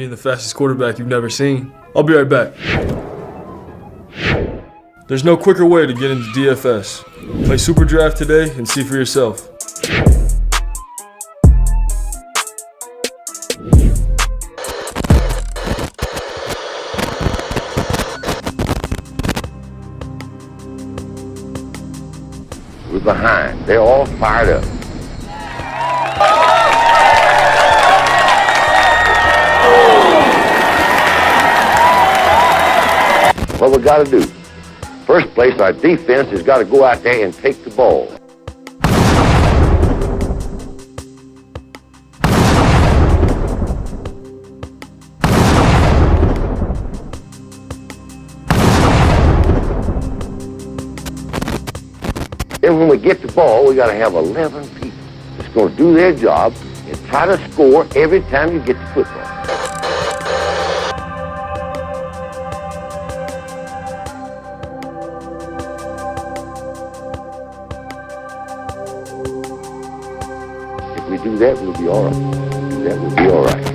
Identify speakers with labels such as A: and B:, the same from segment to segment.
A: being the fastest quarterback you've never seen. I'll be right back. There's no quicker way to get into DFS. Play Super Draft today and see for yourself.
B: We're behind. They're all fired up. What we got to do? First place, our defense has got to go out there and take the ball. Then when we get the ball, we got to have 11 people that's going to do their job and try to score every time you get the football. If we do that, we'll be all right. That will be all right.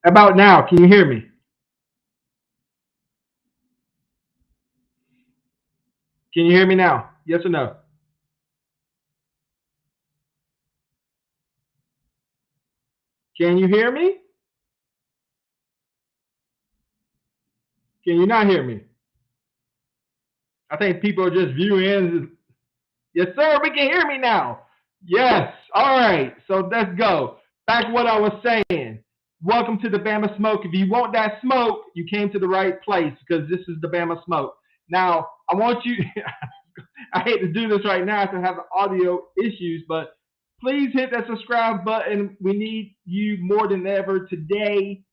C: How about now? Can you hear me? Can you hear me now? Yes or no? Can you hear me? Can you not hear me? I think people are just viewing. Yes, sir. We can hear me now. Yes. All right. So let's go. Back to what I was saying. Welcome to the Bama Smoke. If you want that smoke, you came to the right place because this is the Bama Smoke. Now, I want you, I hate to do this right now to have audio issues, but please hit that subscribe button. We need you more than ever today.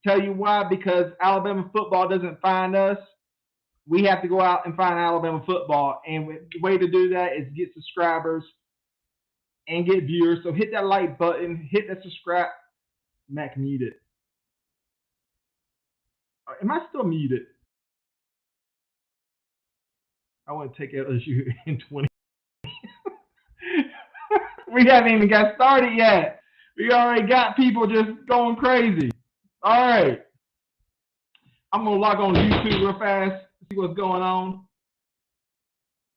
C: Tell you why, because Alabama football doesn't find us. We have to go out and find Alabama football. And the way to do that is get subscribers and get viewers. So hit that like button, hit that subscribe. Mac muted. Am I still muted? I want to take LSU in 20. We haven't even got started yet. We already got people just going crazy. All right. I'm going to log on YouTube real fast, see what's going on.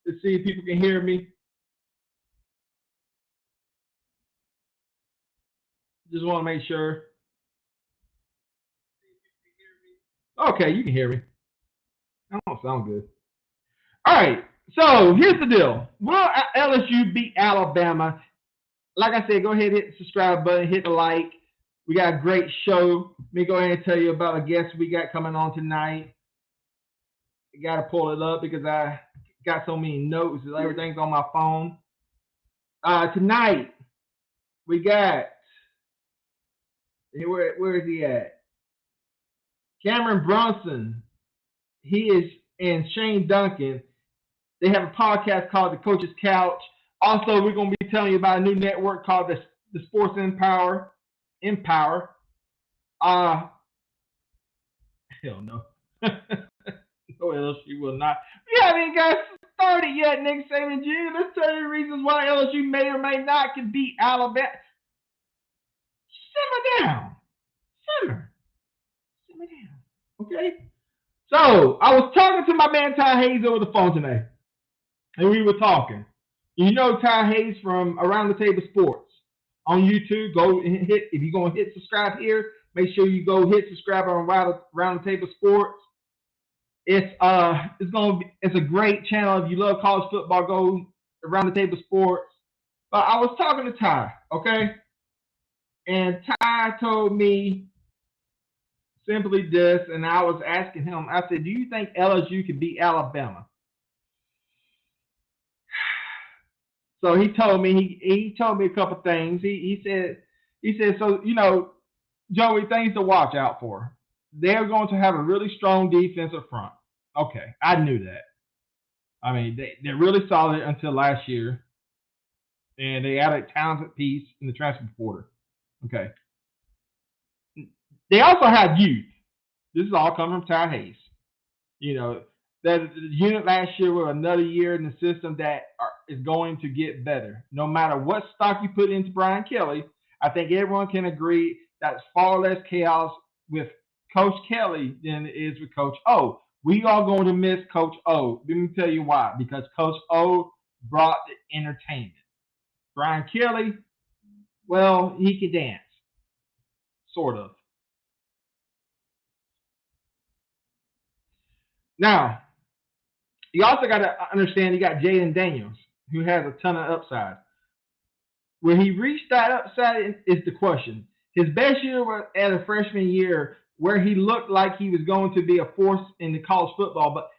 C: Let's see if people can hear me. Just want to make sure. Okay, you can hear me. I don't sound good. All right, so here's the deal. Will LSU beat Alabama? Like I said, go ahead and hit the subscribe button, hit the like. We got a great show. Let me go ahead and tell you about a guest we got coming on tonight. I got to pull it up because I got so many notes. Everything's on my phone. Tonight, we got, where is he at? Cameron Brunson. He is, and Shane Duncan. They have a podcast called The Coach's Couch. Also, we're going to be telling you about a new network called the Sports Empower. Hell no. No, LSU will not. We haven't even got started yet, Nick Saban Jr. Let's tell you the reasons why LSU may or may not can beat Alabama. Simmer down. Simmer down. Okay? So, I was talking to my man Ty Hayes over the phone today. And we were talking. You know Ty Hayes from Around the Table Sports on YouTube. Go and hit, if you're going to hit subscribe here, make sure you go hit subscribe on Around the Table Sports. It's a great channel. If you love college football, go Around the Table Sports. But I was talking to Ty, okay? And Ty told me simply this, and I was asking him, I said, do you think LSU can beat Alabama? So he told me he told me a couple things. He said so, you know, Joey, things to watch out for. They're going to have a really strong defensive front. Okay, I knew that. I mean, they're really solid until last year, and they added a talented piece in the transfer portal. Okay. They also have youth. This is all coming from Ty Hayes. You know, that the unit last year was another year in the system that is going to get better. No matter what stock you put into Brian Kelly, I think everyone can agree that's far less chaos with Coach Kelly than it is with Coach O. We are going to miss Coach O. Let me tell you why. Because Coach O brought the entertainment. Brian Kelly, well, he can dance. Sort of. Now, you also got to understand you got Jaden Daniels, who has a ton of upside. Will he reach that upside is the question. His best year was at a freshman year where he looked like he was going to be a force in the college football, but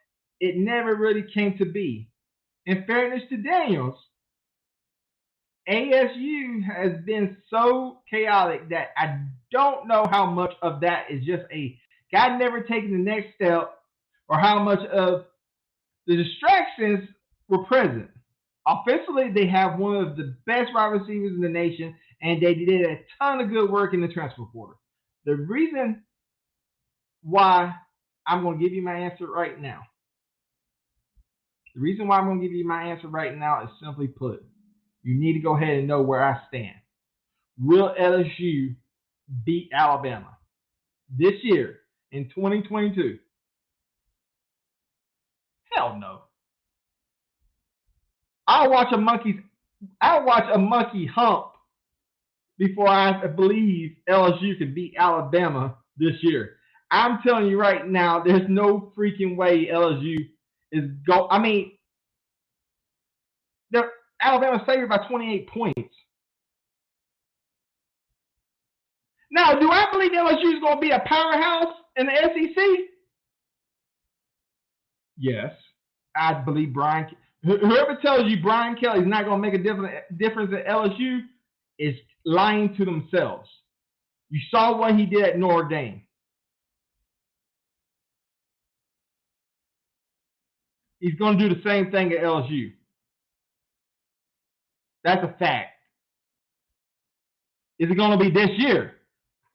C: it never really came to be. In fairness to Daniels, ASU has been so chaotic that I don't know how much of that is just a guy never taking the next step or how much of the distractions were present. Offensively, they have one of the best wide receivers in the nation, and they did a ton of good work in the transfer portal. The reason why I'm going to give you my answer right now. The reason why I'm going to give you my answer right now is simply put. You need to go ahead and know where I stand. Will LSU beat Alabama this year in 2022? Hell no. I'll watch a monkey hump before I believe LSU can beat Alabama this year. I'm telling you right now, there's no freaking way LSU is go. I mean, Alabama's favored by 28 points. Now, do I believe LSU is going to be a powerhouse in the SEC? Yes, I believe whoever tells you Brian Kelly is not going to make a difference at LSU is lying to themselves. You saw what he did at Notre Dame. He's going to do the same thing at LSU. That's a fact. Is it going to be this year?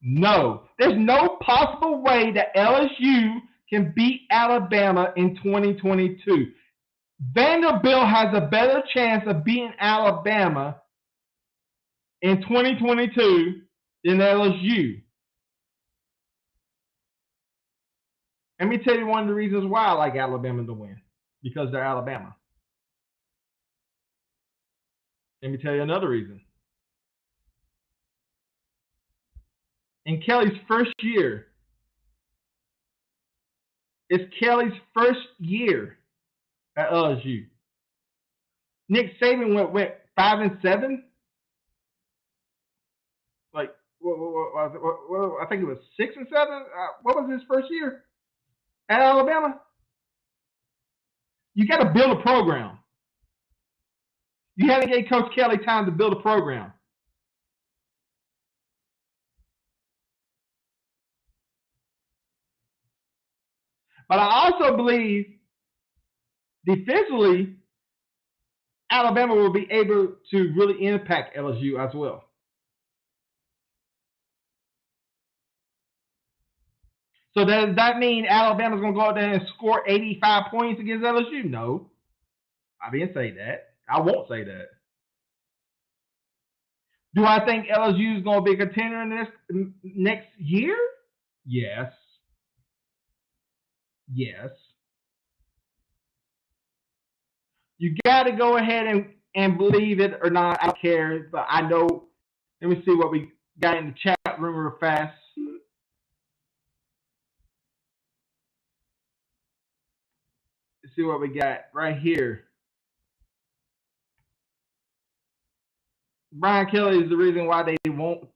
C: No. There's no possible way that LSU can beat Alabama in 2022. Vanderbilt has a better chance of beating Alabama in 2022 than LSU. Let me tell you one of the reasons why I like Alabama to win. Because they're Alabama. Let me tell you another reason. In Kelly's first year, it's Kelly's first year at LSU. Nick Saban went 5-7. Like, I think it was 6-7. What was his first year at Alabama? You got to build a program. You had to give Coach Kelly time to build a program. But I also believe defensively, Alabama will be able to really impact LSU as well. So does that mean Alabama's going to go out there and score 85 points against LSU? No. I didn't say that. I won't say that. Do I think LSU is going to be a contender in this next year? Yes. Yes. You got to go ahead and believe it or not. I don't care. But I know. Let me see what we got in the chat room real fast. Let's see what we got right here. Brian Kelly is the reason why they won't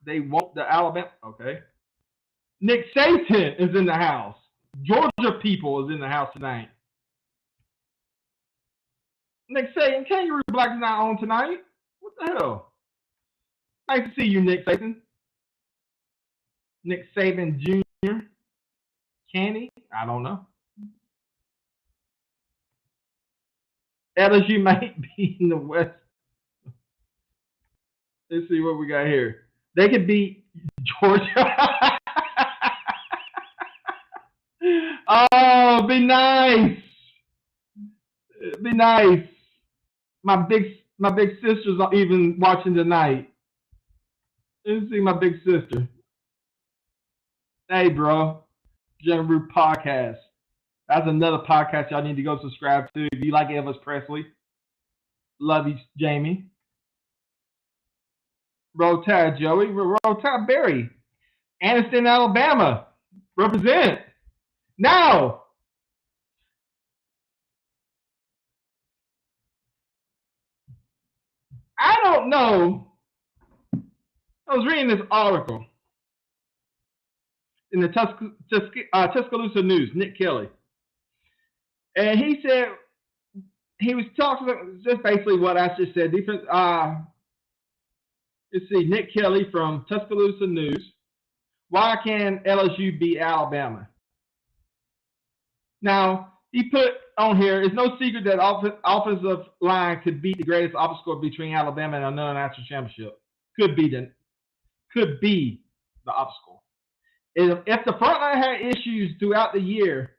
C: the Alabama. Okay. Nick Saban is in the house. Georgia people is in the house tonight. Nick Saban, Kangaroo Black is not on tonight. What the hell? Nice to see you, Nick Saban. Nick Saban Jr. Candy? I don't know. LSU might be in the West. Let's see what we got here. They could beat Georgia. Oh, be nice. Be nice. My big sister's even watching tonight. Let's see my big sister. Hey, bro. General Root Podcast. That's another podcast y'all need to go subscribe to. If you like Elvis Presley. Love you, Jamie. Roll Tide, Joey. Roll Tide, Barry. Anniston, Alabama. Represent. Now. I don't know. I was reading this article in the Tuscaloosa News, Nick Kelly. And he said, he was talking about just basically what I just said. Different, let's see, Nick Kelly from Tuscaloosa News. Why can LSU beat Alabama? Now, he put on here, it's no secret that offensive line could beat the greatest obstacle between Alabama and another national championship. Could be the obstacle. If the front line had issues throughout the year,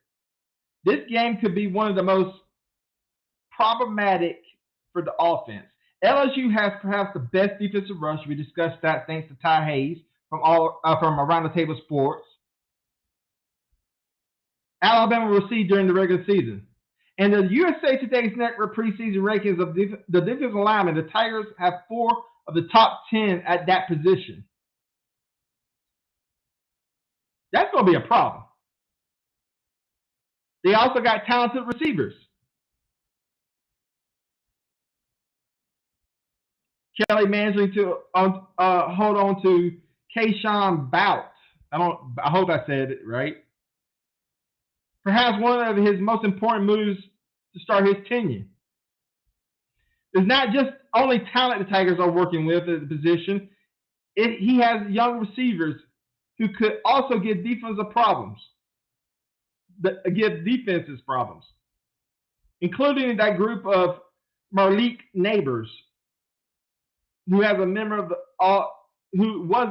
C: this game could be one of the most problematic for the offense. LSU has perhaps the best defensive rush. We discussed that thanks to Ty Hayes from Around the Table Sports. Alabama will see during the regular season. And the USA Today's Network preseason rankings of the defensive linemen, the Tigers have 4 of the top 10 at that position. That's going to be a problem. They also got talented receivers. Kelly managing to hold on to Keyshawn Bout. I hope I said it right. Perhaps one of his most important moves to start his tenure. It's not just only talent the Tigers are working with at the position. He has young receivers who could also give defenses problems, including that group of Malik Neighbors, who was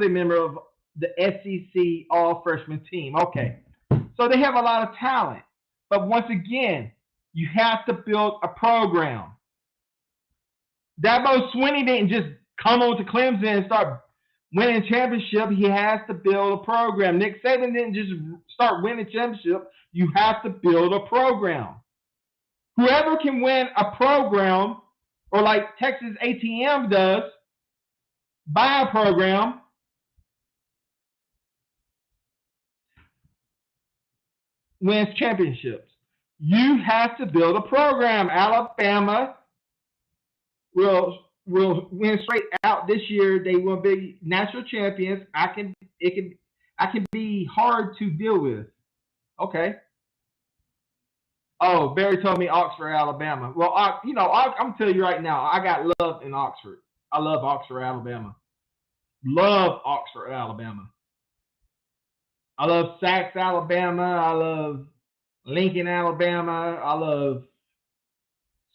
C: a member of the SEC All-Freshman team. Okay, so they have a lot of talent, but once again, you have to build a program. Dabo Swinney didn't just come on to Clemson and start winning championship, he has to build a program. Nick Saban didn't just start winning championship. You have to build a program. Whoever can win a program, or like Texas A&M does, buy a program, wins championships. You have to build a program. Alabama will win straight out this year. They will be national champions. I can be hard to deal with. Okay. Oh, Barry told me Oxford, Alabama. Well, I'm telling you right now, I got love in Oxford. I love Oxford, Alabama. Love Oxford, Alabama. I love Saxe, Alabama. I love Lincoln, Alabama. I love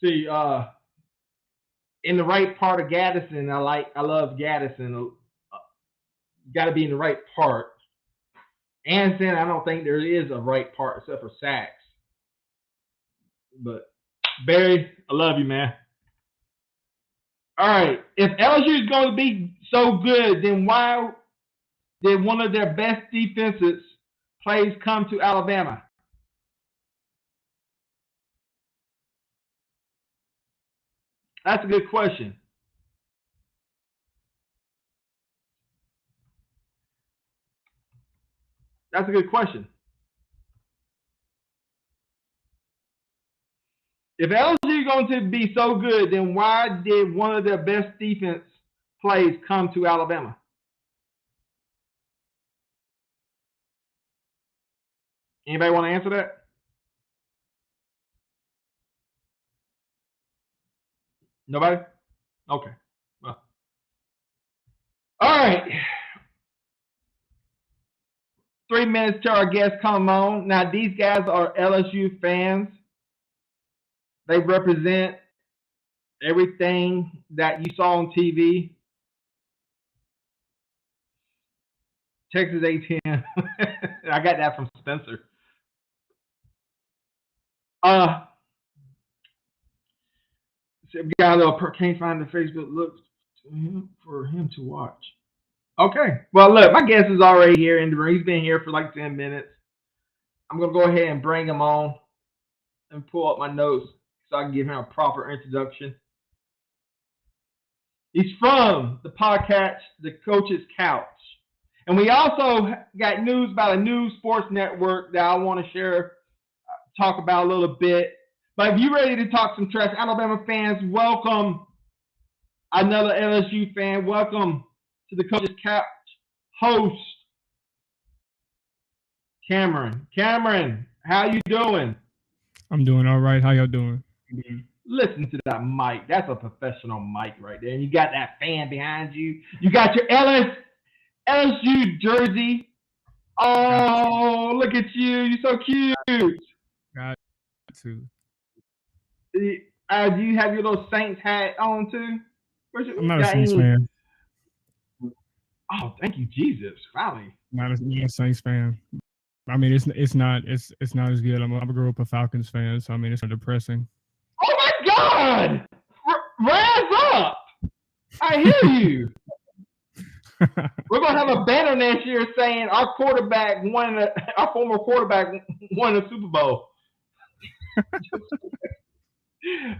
C: in the right part of Gadsden. I love Gadsden. Got to be in the right part. Anson, I don't think there is a right part except for Saxe. But Barry, I love you, man. All right. If LSU is going to be so good, then why did one of their best defensive plays come to Alabama? That's a good question. That's a good question. If LSU is going to be so good, then why did one of their best defense plays come to Alabama? Anybody want to answer that? Nobody? Okay. Well. All right. 3 minutes till our guests come on. Now, these guys are LSU fans. They represent everything that you saw on TV. Texas A&M. I got that from Spencer. Got a little can't find the Facebook look for him to watch. Okay. Well, look, my guest is already here in the room. He's been here for like 10 minutes. I'm going to go ahead and bring him on and pull up my notes so I can give him a proper introduction. He's from the podcast, The Coach's Couch. And we also got news about a new sports network that I want to share, talk about a little bit. But if you're ready to talk some trash, Alabama fans, welcome. Another LSU fan, welcome to the Coach's Couch host, Cameron. Cameron, how you doing?
D: I'm doing all right. How y'all doing?
C: Listen to that mic. That's a professional mic right there. And you got that fan behind you. You got your LSU jersey. Oh, look at you. You're so cute.
D: Got to.
C: Do you have your little Saints hat on too?
D: I'm not a Saints fan.
C: Oh, thank you, Jesus. Finally.
D: Not a Saints fan. I mean, it's not as good. I grew up a Falcons fan, so I mean, it's depressing.
C: Oh my God! Rise up! I hear you. We're gonna have a banner next year saying our former quarterback won the Super Bowl.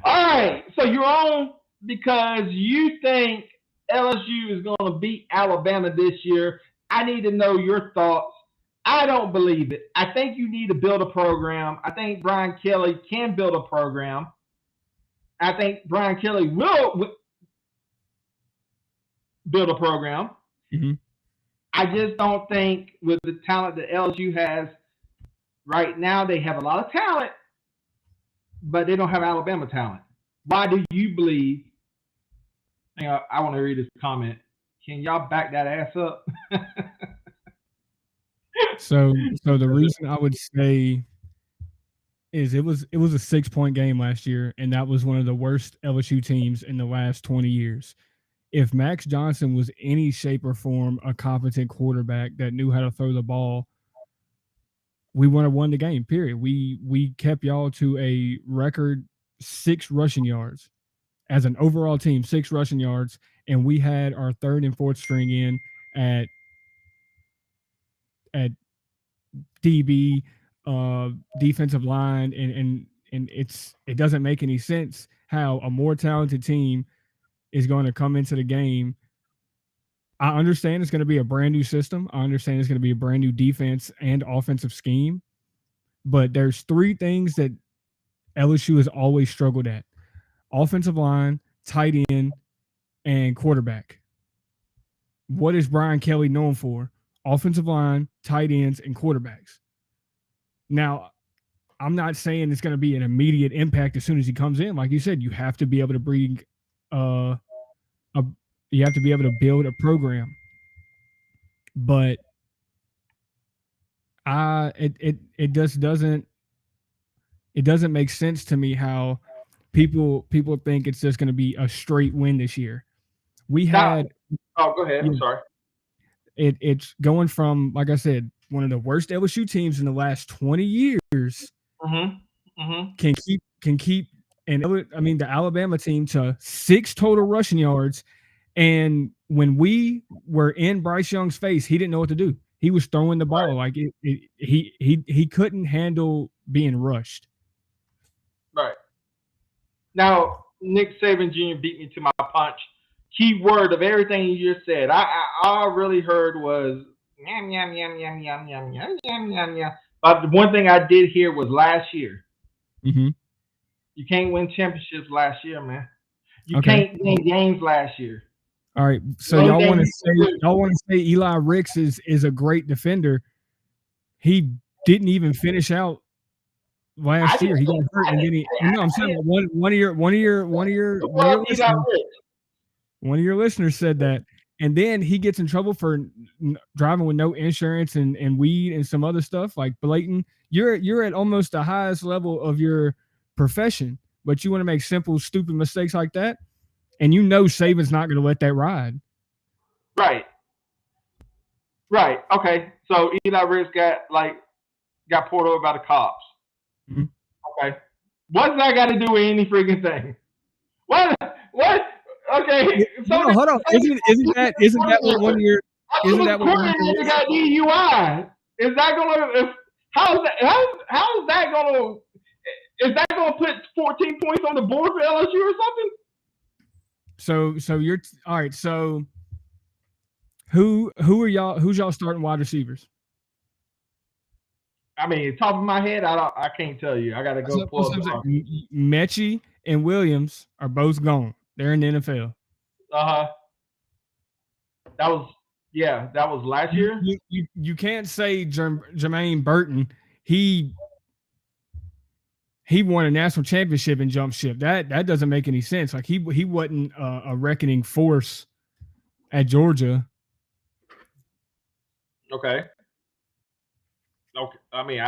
C: All right, so you're on because you think LSU is going to beat Alabama this year. I need to know your thoughts. I don't believe it. I think you need to build a program. I think Brian Kelly can build a program. I think Brian Kelly will build a program.
D: Mm-hmm.
C: I just don't think with the talent that LSU has right now, they have a lot of talent, but they don't have Alabama talent. Why do you believe? I want to read this comment. Can y'all back that ass up?
D: So the reason I would say is it was a 6-point game last year, and that was one of the worst LSU teams in the last 20 years. If Max Johnson was any shape or form a competent quarterback that knew how to throw the ball, we would have won the game, period. We kept y'all to a record 6 rushing yards. As an overall team, 6 rushing yards, and we had our third and fourth string in at DB, defensive line, and it doesn't make any sense how a more talented team is going to come into the game. I understand it's going to be a brand new system. I understand it's going to be a brand new defense and offensive scheme, but there's three things that LSU has always struggled at: offensive line, tight end, and quarterback. What is Brian Kelly known for? Offensive line, tight ends, and quarterbacks. Now, I'm not saying it's going to be an immediate impact as soon as he comes in. Like you said, you have to be able to bring you have to be able to build a program. But it just doesn't make sense to me how people think it's just going to be a straight win this year. We had
C: go ahead. I'm sorry.
D: It's going from, like I said, one of the worst LSU teams in the last 20 years can keep and I mean the Alabama team to 6 total rushing yards, and when we were in Bryce Young's face, he didn't know what to do. He was throwing the ball like he couldn't handle being rushed.
C: Right. Now, Nick Saban Jr. beat me to my punch. Key word of everything you just said. All I really heard was yum yum yum yum yum yum yum yum yum yum. But the one thing I did hear was last year.
D: Mm-hmm.
C: You can't win championships last year, man. You can't win games last year.
D: All right. So y'all want to say Eli Ricks is a great defender. He didn't even finish out last year. He got hurt, and then I'm saying one of your listeners said that, and then he gets in trouble for driving with no insurance and weed and some other stuff like blatant. You're at almost the highest level of your profession, but you want to make simple, stupid mistakes like that, and you know Saban's not going to let that ride.
C: Right. Okay. So Eli Ricks got pulled over by the cops.
D: Mm-hmm.
C: Okay. What's that got to do with any freaking thing? What? Okay. So
D: no, hold on. Isn't that what one of your
C: got DUI? Is that gonna? How is that gonna? Is that gonna put 14 points on the board for LSU or something?
D: So you're all right. So who are y'all? Who's y'all starting wide receivers?
C: I mean, top of my head, I can't tell you. I gotta go pull up.
D: Mechie and Williams are both gone. They're in the NFL.
C: That was last year.
D: You can't say Jermaine Burton. He won a national championship in jump ship. That doesn't make any sense. Like he wasn't a reckoning force at Georgia. Okay.
C: I mean,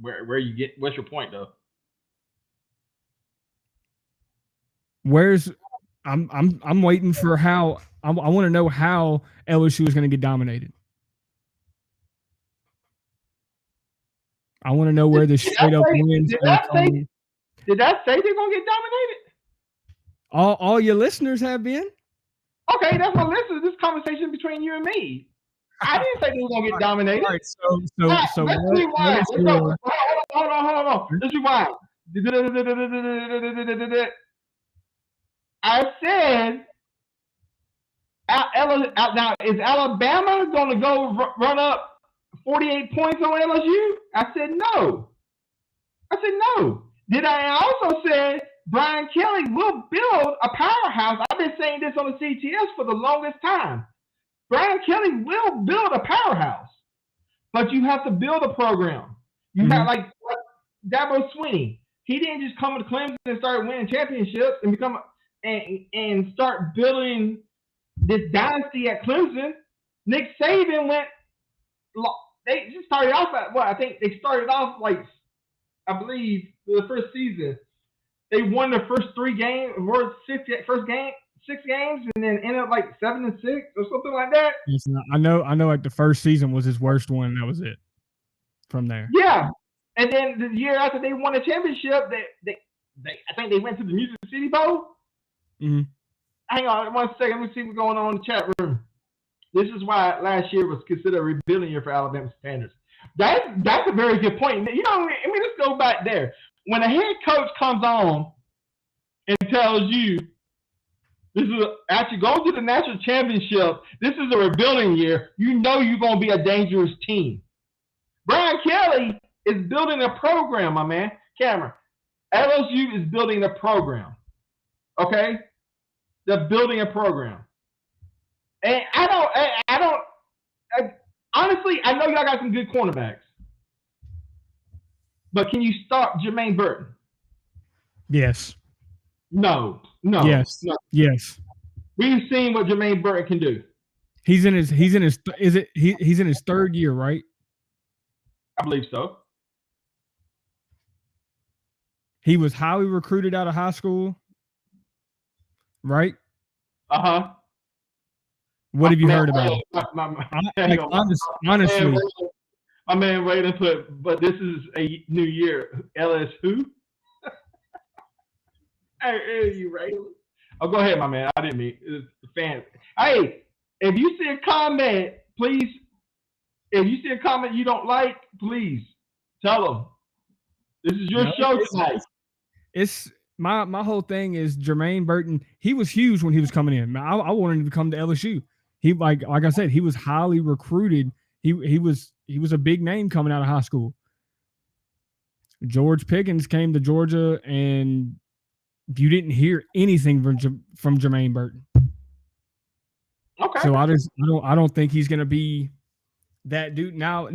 C: where you get? What's your point though?
D: I'm waiting for how I want to know how LSU is going to get dominated. I want to know where the straight up wins.
C: Did that say they're going to get dominated?
D: All your listeners have been.
C: Okay, that's my listeners. This conversation between you and me. I didn't say they were going to get dominated.
D: All right, so
C: let's rewind. Hold on. Let's rewind. I said, now is Alabama going to go run up 48 points on LSU? I said no. Did I also say Brian Kelly will build a powerhouse? I've been saying this on the CTS for the longest time. Brian Kelly will build a powerhouse, but you have to build a program. You have like Dabo Swinney. He didn't just come to Clemson and start winning championships and become and start building this dynasty at Clemson. Nick Saban they just started off at I think they started off I believe the first season. They won the first 3 games, six games, and then ended up 7-6 or something like that.
D: I know. Like the first season was his worst one. That was it. From there.
C: Yeah, and then the year after they won the championship, I think they went to the Music City Bowl.
D: Mm-hmm.
C: hang on 1 second. Let me see what's going on in the chat room. This is why last year was considered a rebuilding year for Alabama standards. That's a very good point. You know, I mean, let's go back there. When a head coach comes on and tells you this is after going to the national championship, this is a rebuilding year, you know you're going to be a dangerous team. Brian Kelly is building a program, my man. Cameron, LSU is building a program. Okay? They're building a program. And honestly, I know y'all got some good cornerbacks. But can you stop Jermaine Burton?
D: Yes.
C: No.
D: Yes.
C: No.
D: Yes.
C: We've seen what Jermaine Burton can do.
D: He's in his third year, right?
C: I believe so.
D: He was highly recruited out of high school, right?
C: Uh-huh.
D: What have you heard about him? Honestly.
C: My man Raiden put, but this is a new year. LSU? Hey, you Raiden. Oh, go ahead, my man. I didn't mean it's the fans. Hey, if you see a comment, please. If you see a comment you don't like, please tell them. This is your show tonight.
D: It's my whole thing is Jermaine Burton. He was huge when he was coming in. I wanted him to come to LSU. He like I said, he was highly recruited. He was a big name coming out of high school. George Pickens came to Georgia, and you didn't hear anything from Jermaine Burton.
C: Okay.
D: So I don't think he's gonna be that dude. Now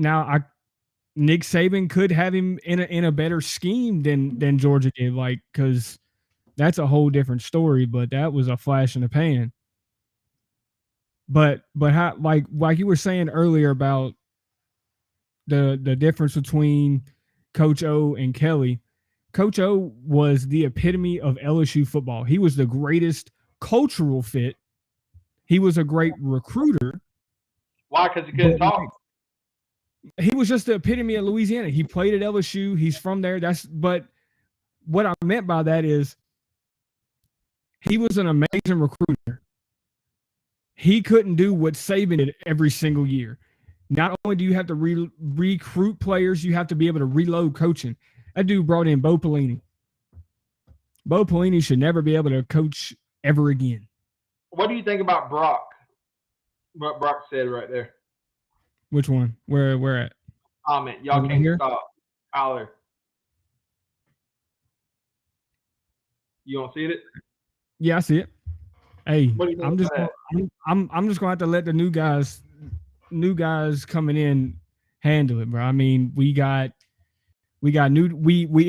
D: Nick Saban could have him in a better scheme than Georgia did, like, because that's a whole different story. But that was a flash in the pan. But how, like you were saying earlier about the difference between Coach O and Kelly. Coach O was the epitome of LSU football. He was the greatest cultural fit. He was a great recruiter.
C: Why? Because he couldn't talk.
D: He was just the epitome of Louisiana. He played at LSU. He's from there. But what I meant by that is he was an amazing recruiter. He couldn't do what Saban did every single year. Not only do you have to recruit players, you have to be able to reload coaching. That dude brought in Bo Pelini. Bo Pelini should never be able to coach ever again.
C: What do you think about Brock? What Brock said right there.
D: Which one? Where at?
C: Comment. Y'all can't stop. Aller. You don't see it?
D: Yeah, I see it. Hey,
C: what do you think
D: I'm just gonna have to let the new guys coming in handle it, bro. I mean, we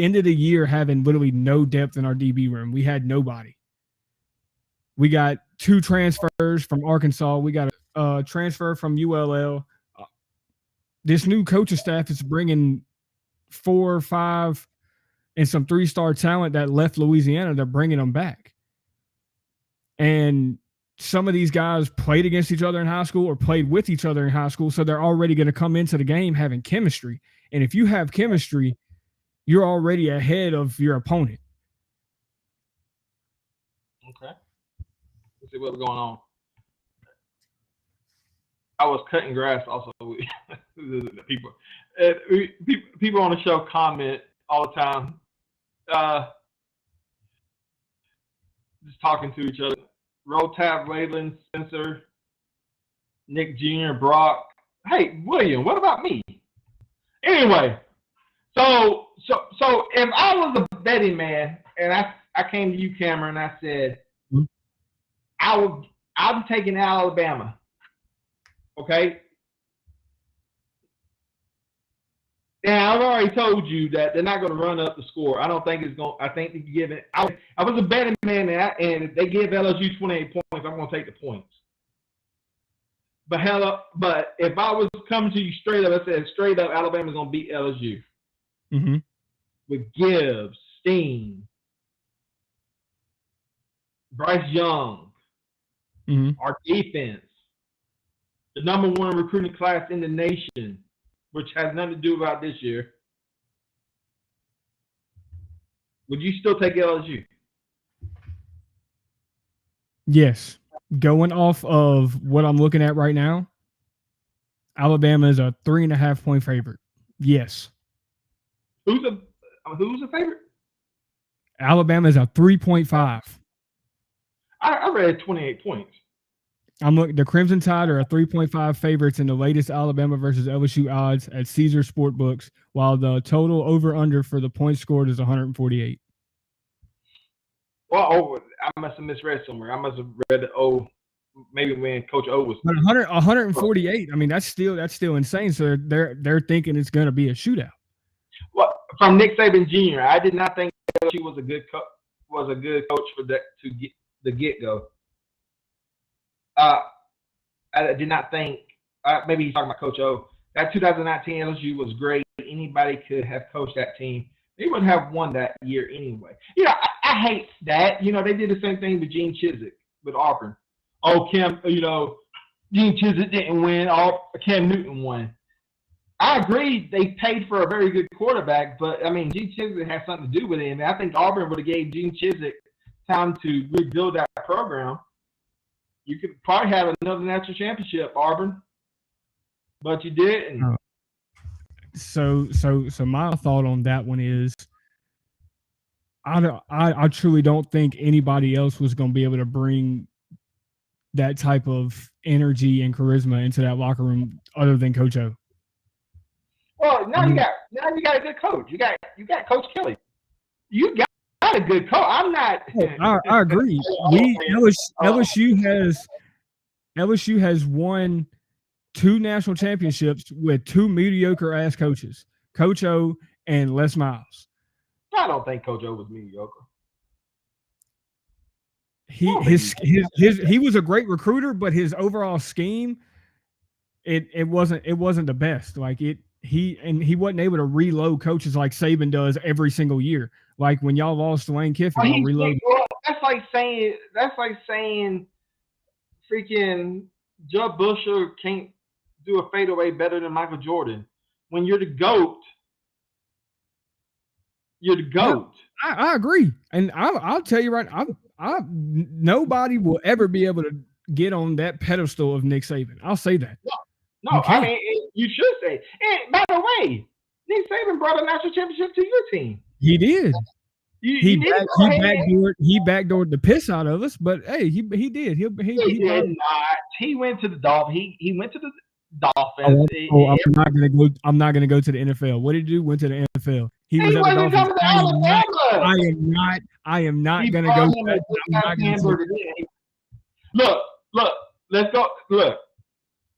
D: ended the year having literally no depth in our DB room. We had nobody. We got 2 transfers from Arkansas. We got a transfer from ULL. This new coaching staff is bringing 4 or 5 and some 3-star talent that left Louisiana. They're bringing them back. And some of these guys played against each other in high school or played with each other in high school, so they're already going to come into the game having chemistry. And if you have chemistry, you're already ahead of your opponent.
C: Okay. Let's see what's going on. I was cutting grass also. People on the show comment all the time. Just talking to each other. Rotab, Raylan, Spencer, Nick Jr., Brock. Hey, William, what about me? Anyway, so if I was a betting man and I came to you, Cameron, and I said, I'm taking Alabama. Okay? Now, I've already told you that they're not going to run up the score. I don't think it's going. I think they give it. I was a betting man, and if they give LSU 28 points, I'm going to take the points. But if I was coming to you straight up, I said straight up, Alabama's going to beat LSU.
D: Mm-hmm.
C: With Gibbs, Steen, Bryce Young, our defense, the number 1 recruiting class in the nation, which has nothing to do about this year. Would you still take LSU?
D: Yes. Going off of what I'm looking at right now, Alabama is a 3.5 point favorite. Yes.
C: Who's the favorite?
D: Alabama is a 3.5.
C: I read 28 points.
D: I'm looking. The Crimson Tide are a 3.5 favorites in the latest Alabama versus LSU odds at Caesar Sportbooks, while the total over/under for the points scored is 148.
C: Well, I must have misread somewhere. I must have read the O, maybe when Coach O was.
D: But 148. I mean, that's still insane. So they're thinking it's going to be a shootout.
C: Well, from Nick Saban Jr., I did not think he was a good coach for that to get the get go. I did not think. Maybe he's talking about Coach O. That 2019 LSU was great. Anybody could have coached that team. They would have won that year anyway. I hate that. They did the same thing with Gene Chizik with Auburn. Oh, Gene Chizik didn't win. Cam Newton won. I agree they paid for a very good quarterback, but, Gene Chizik has something to do with it. And I think Auburn would have gave Gene Chizik time to rebuild that program. You could probably have another national championship, Auburn, but you didn't.
D: So my thought on that one is, I truly don't think anybody else was going to be able to bring that type of energy and charisma into that locker room other than Coach O.
C: Well, now you got a good coach. You got Coach Kelly. You got a good coach. I'm not.
D: I agree. LSU has won 2 national championships with 2 mediocre ass coaches, Coach O and Les Miles.
C: I don't think Coach O was mediocre.
D: He was a great recruiter, but his overall scheme, it wasn't the best. Like he wasn't able to reload coaches like Saban does every single year. Like when y'all lost Lane Kiffin, y'all reload.
C: That's like saying freaking Jud Busher can't do a fadeaway better than Michael Jordan. When you're the GOAT, you're the GOAT.
D: Yeah, I agree, and I'll tell you right, nobody will ever be able to get on that pedestal of Nick Saban. I'll say that.
C: No, you should say. And by the way, Nick Saban brought a national championship to your team.
D: He did. He backdoored the piss out of us, but hey, he did. He did
C: not. He went to the Dolphins. He went to the Dolphins.
D: I'm not gonna go to the NFL. What did he do? Went to the NFL. He was at the Dolphins. I am not gonna go.
C: Look. Let's go. Look.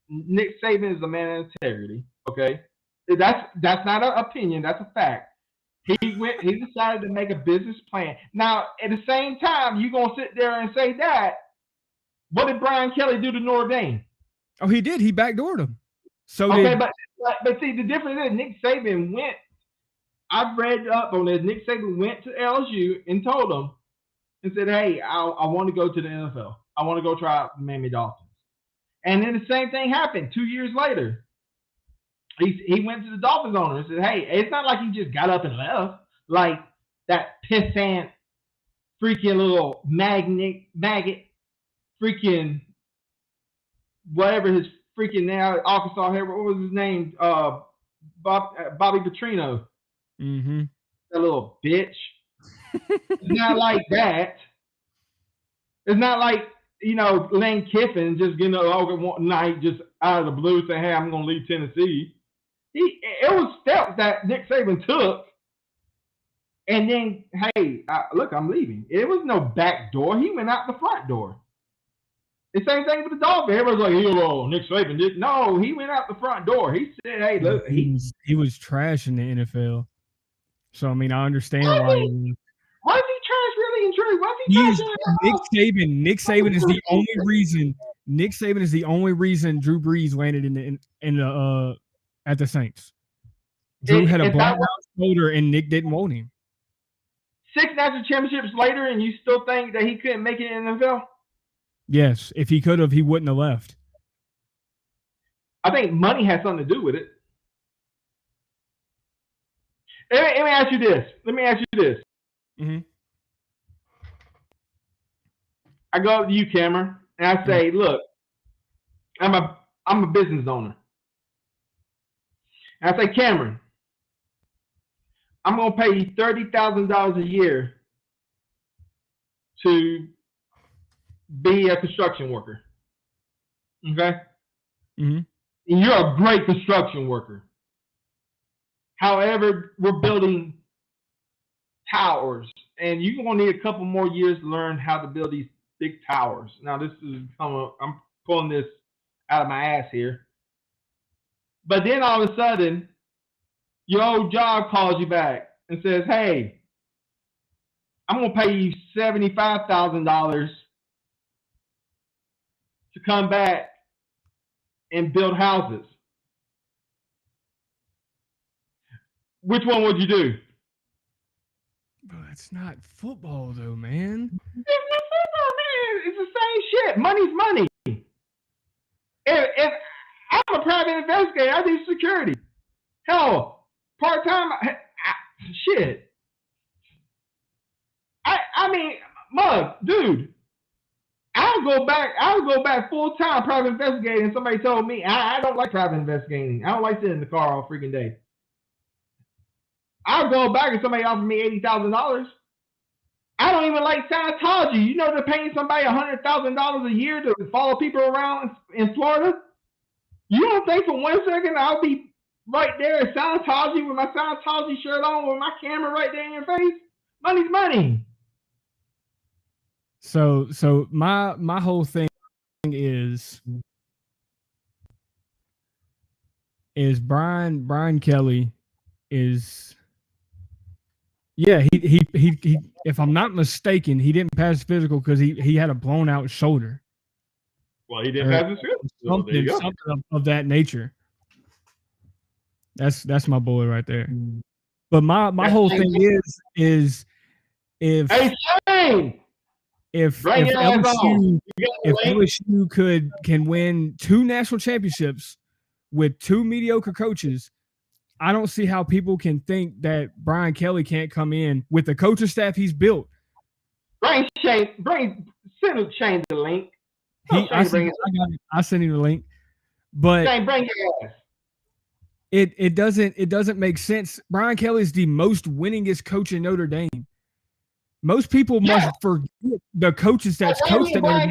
C: Nick Saban is a man of integrity. Okay, that's not an opinion. That's a fact. He decided to make a business plan. Now, at the same time, you're gonna sit there and say that. What did Brian Kelly do to Notre Dame?
D: Oh, he did. He backdoored him. So
C: but see, the difference is Nick Saban went. I've read up on this. Nick Saban went to LSU and told them and said, "Hey, I want to go to the NFL. I want to go try out the Miami Dolphins." And then the same thing happened 2 years later. He went to the Dolphins owner and said, "Hey, it's not like he just got up and left like that pissant, freaking little maggot, freaking whatever his freaking now Arkansas hair. What was his name? Bobby Petrino.
D: Mm-hmm.
C: That little bitch. It's not like that. It's not like." Lane Kiffin just getting one night just out of the blue saying, "Hey, I'm going to leave Tennessee." It was steps that Nick Saban took, and then, "Hey, look, I'm leaving." It was no back door. He went out the front door. The same thing with the Dolphins. Everyone's like, Nick Saban did. No, he went out the front door. He said, "Hey, look."
D: He was trash in the NFL. So, I understand why.
C: Why is he trash really and true? Why is he trash?
D: Nick Saban is the only reason. Nick Saban is the only reason Drew Brees landed at the Saints. Drew had a blown out shoulder, and Nick didn't want him.
C: 6 national championships later, and you still think that he couldn't make it in the NFL?
D: Yes, if he could have, he wouldn't have left.
C: I think money has something to do with it. Let me ask you this.
D: Mm-hmm.
C: I go up to you, Cameron, and I say, look, I'm a business owner. And I say, Cameron, I'm going to pay you $30,000 a year to be a construction worker. Okay?
D: Mm-hmm.
C: And you're a great construction worker. However, we're building towers, and you're going to need a couple more years to learn how to build these big towers. Now, I'm pulling this out of my ass here. But then all of a sudden, your old job calls you back and says, hey, I'm going to pay you $75,000 to come back and build houses. Which one would you do?
D: But it's not football, though, man.
C: It's not football, man. It's the same shit. Money's money. If I'm a private investigator, I do security. Hell, part-time, shit. I mean, Mug, dude, I'll go back full-time private investigating, and somebody told me, I don't like private investigating. I don't like sitting in the car all freaking day. I'll go back and somebody offered me $80,000. I don't even like Scientology. You know they're paying somebody $100,000 a year to follow people around in Florida? You don't think for 1 second I'll be right there at Scientology with my Scientology shirt on with my camera right there in your face? Money's money.
D: So my whole thing is Brian Kelly is, yeah, he if I'm not mistaken, he didn't pass physical because he had a blown out shoulder.
C: Well, he didn't pass his physical.
D: Something of that nature. That's my boy right there. But my whole thing is if LSU can win 2 national championships with 2 mediocre coaches, I don't see how people can think that Brian Kelly can't come in with the coaching staff he's built.
C: Send Shane the link.
D: I sent him the link, but
C: Shane, bring your ass.
D: It doesn't make sense. Brian Kelly is the most winningest coach in Notre Dame. Most people must forget the coaches that's coached at Notre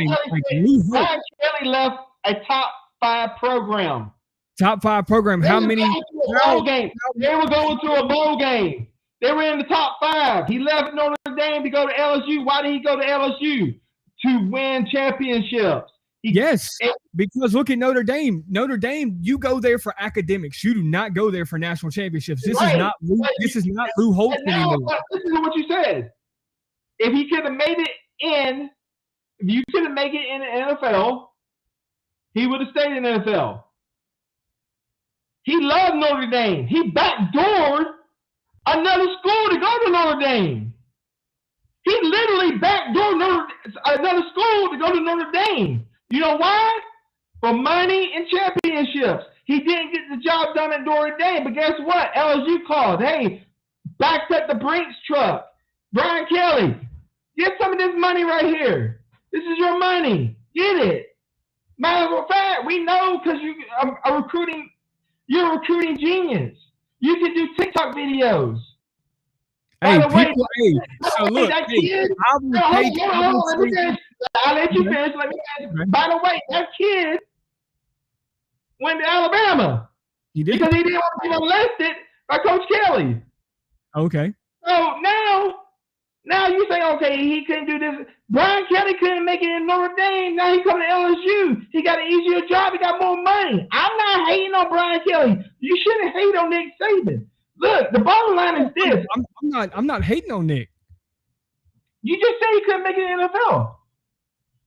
D: Dame.
C: Brian Kelly left a top 5 program.
D: Top 5 program. How many?
C: They were going to a bowl game. They were in the top 5. He left Notre Dame to go to LSU. Why did he go to LSU? To win championships. Because look at Notre Dame. Notre Dame, you go there for academics. You do not go there for national championships. This is not Lou Holtz anymore. Listen to what you said. If he could have made it in, if you could have made it in the NFL, he would have stayed in the NFL. He loved Notre Dame. He backdoored another school to go to Notre Dame. He literally backdoored another school to go to Notre Dame. You know why? For money and championships. He didn't get the job done at Notre Dame, but guess what? LSU called. Hey, backed up the Brinks truck. Brian Kelly, get some of this money right here. This is your money. Get it. Matter of fact, we know because you're a recruiting genius. You can do TikTok videos.
D: Hey,
C: by the way,
D: so look,
C: that kid, I'll let you finish. Let me finish. By the way, that kid went to Alabama.
D: He did.
C: Because he didn't want to be molested by Coach Kelly.
D: Okay.
C: So now you say, okay, he couldn't do this. Brian Kelly couldn't make it in Notre Dame. Now he come to LSU. He got an easier job. He got more money. I'm not hating on Brian Kelly. You shouldn't hate on Nick Saban. Look, the bottom line is this.
D: I'm not hating on Nick.
C: You just said he couldn't make it in the NFL.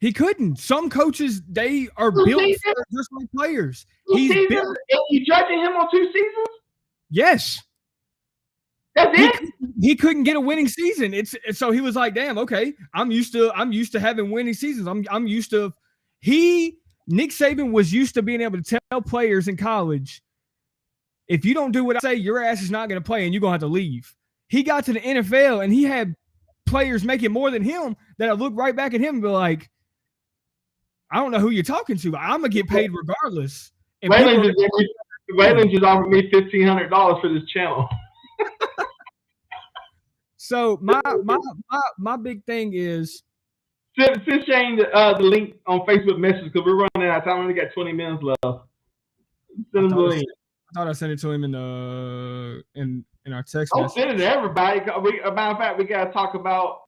D: He couldn't. Some coaches, they are built for just like players. He's built.
C: And you judging him on 2 seasons?
D: Yes.
C: That's it?
D: He couldn't get a winning season. So he was like, damn, okay. I'm used to having winning seasons. I'm used to Nick Saban was used to being able to tell players in college, if you don't do what I say, your ass is not going to play and you're going to have to leave. He got to the NFL and he had players making more than him that I look right back at him and be like, I don't know who you're talking to. I'm gonna get paid regardless. And
C: Waylon just offered me $1,500 for this channel.
D: So my big thing is
C: Send Shane the link on Facebook Messenger because we're running out of time. We only got 20 minutes left. Send him the link.
D: I thought I sent it to him in our text
C: Don't
D: message.
C: send it to everybody. Matter of fact, we got to talk about.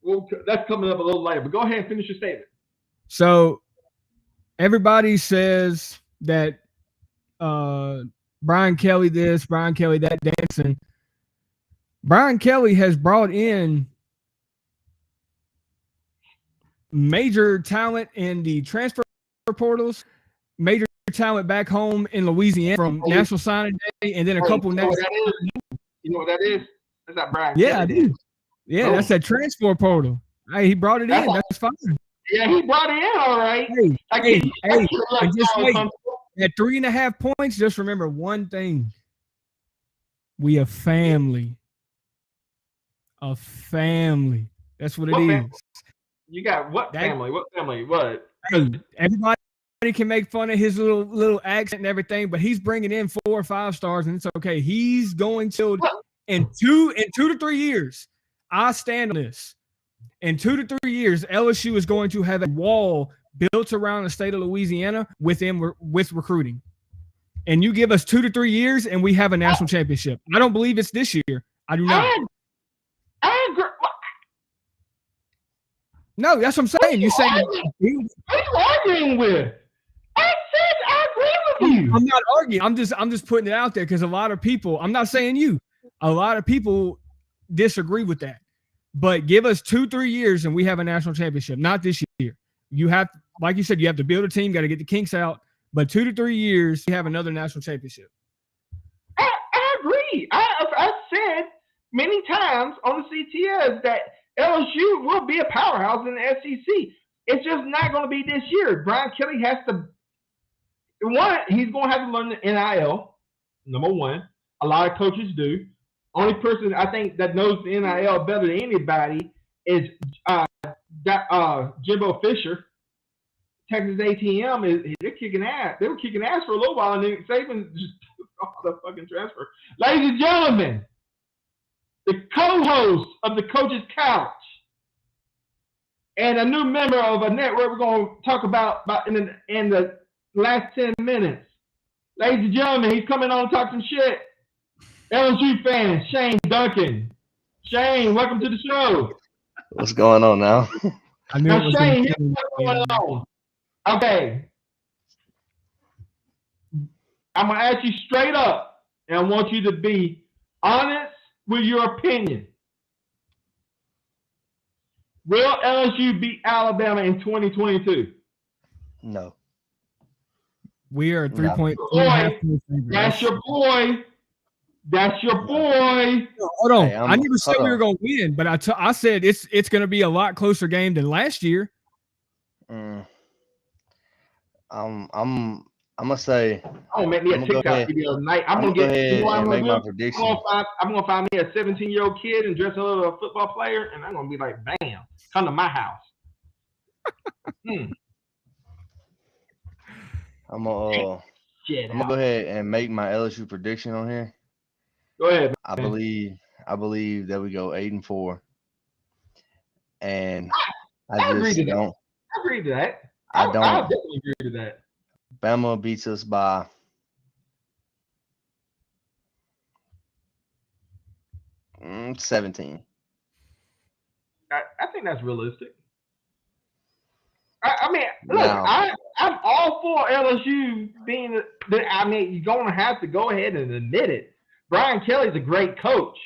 C: Well, that's coming up a little later. But go ahead and finish your statement.
D: So everybody says that Brian Kelly this, Brian Kelly that dancing. Brian Kelly has brought in major talent in the transfer portals, major talent back home in Louisiana from National Signing Day, and then a couple.
C: You know what that is? That's not Brian.
D: Yeah,
C: Kelly.
D: I do. Yeah, that's that transfer portal. Hey, he brought it in. That's fine.
C: Yeah, he brought it in all right.
D: Hey, and just wait. At 3.5 points, just remember one thing. We a family. A family. That's what it is.
C: Family? You got what family? What family? What?
D: Hey, everybody can make fun of his little accent and everything, but he's bringing in 4 or 5 stars, and it's okay. He's going to in 2 to 3 years. I stand on this. In 2 to 3 years, LSU is going to have a wall built around the state of Louisiana with recruiting. And you give us 2 to 3 years, and we have a national championship. I don't believe it's this year. I do not.
C: I agree.
D: No, that's what I'm saying. You're saying
C: what are you arguing with? I said I agree with you.
D: I'm not arguing. I'm just putting it out there because a lot of people. I'm not saying you. A lot of people disagree with that. But give us 2-3 years, and we have a national championship. Not this year. You have, like you said, you have to build a team. Got to get the kinks out. But 2 to 3 years, you have another national championship.
C: I agree. I said many times on the CTS that LSU will be a powerhouse in the SEC. It's just not going to be this year. Brian Kelly has to – he's going to have to learn the NIL, number one. A lot of coaches do. Only person I think that knows the NIL better than anybody is Jimbo Fisher. Texas ATM they're kicking ass. They were kicking ass for a little while, and then Saban just took off the fucking transfer. Ladies and gentlemen, the co-host of the Coach's Couch and a new member of a network we're going to talk about in the last 10 minutes. Ladies and gentlemen, he's coming on to talk some shit. LSU fan, Shane Duncan. Shane, welcome to the show.
E: What's going on now?
C: Now, Shane, here's what's going on. Okay. I'm going to ask you straight up, and I want you to be honest with your opinion. Will LSU beat Alabama in 2022?
E: No.
D: We are 3 point.
C: That's your boy. That's your boy.
D: Hold on. I never said we were going to win, but I said it's going to be a lot closer game than last year.
E: I'm gonna say.
C: Oh, make me a TikTok video tonight. I'm gonna
E: get make my prediction.
C: I'm gonna find me a 17-year-old kid and dress a little football player, and I'm gonna be like, bam, come to my house.
E: I'm gonna go ahead and make my LSU prediction on here.
C: Go ahead.
E: I believe that we go 8-4, and I agree to that.
C: I agree to that.
E: I
C: definitely agree to that.
E: Bama beats us by 17.
C: I think that's realistic. I mean, look, I'm all for LSU being – I mean, you're going to have to go ahead and admit it. Brian Kelly's a great coach.